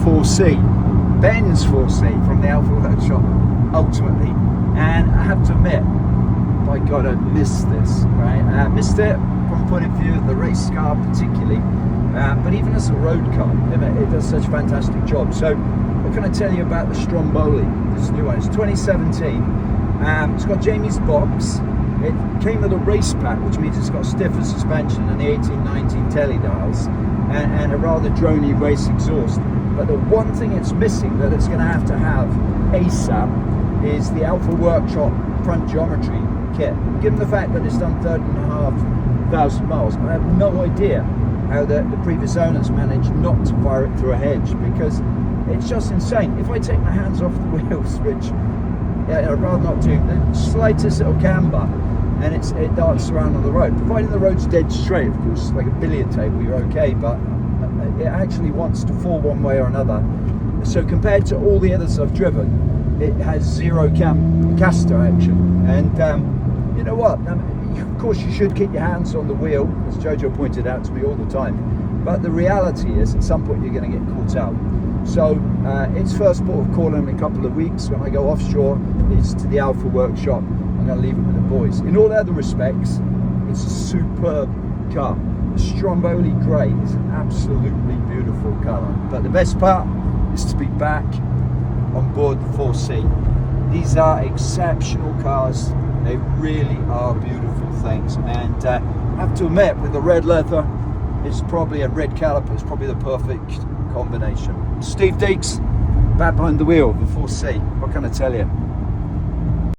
4C, Ben's 4C from the Alpha Workshop, ultimately. And I have to admit, by God, I missed this, right? I missed it from the point of view of the race car particularly, but even as a road car, it does such a fantastic job. So what can I tell you about the Stromboli, this new one? It's 2017. It's got Jamie's box. It came with a race pack, which means it's got stiffer suspension than the 1819 teledials and a rather drony race exhaust. But the one thing it's missing that it's going to have ASAP is the Alpha Workshop front geometry kit. Given the fact that it's done 13,500 miles, I have no idea how the previous owners managed not to fire it through a hedge, because it's just insane. If I take my hands off the wheels, which I'd rather not do, the slightest little camber, and it darts around on the road. Providing the road's dead straight, of course, like a billiard table, you're okay, but it actually wants to fall one way or another. So compared to all the others I've driven, it has zero caster action. And you know what? Of course, you should keep your hands on the wheel, as Jojo pointed out to me all the time. But the reality is, at some point, you're going to get caught out. So its first port of call in a couple of weeks when I go offshore is to the Alpha Workshop. I'm going to leave it with the boys. In all other respects, it's a superb car. The Stromboli Grey is an absolutely beautiful colour. But the best part is to be back on board the 4C. These are exceptional cars. They really are beautiful things. And I have to admit, with the red leather, it's probably a red caliper. It's probably the perfect combination. Steve Deeks, back behind the wheel of the 4C. What can I tell you?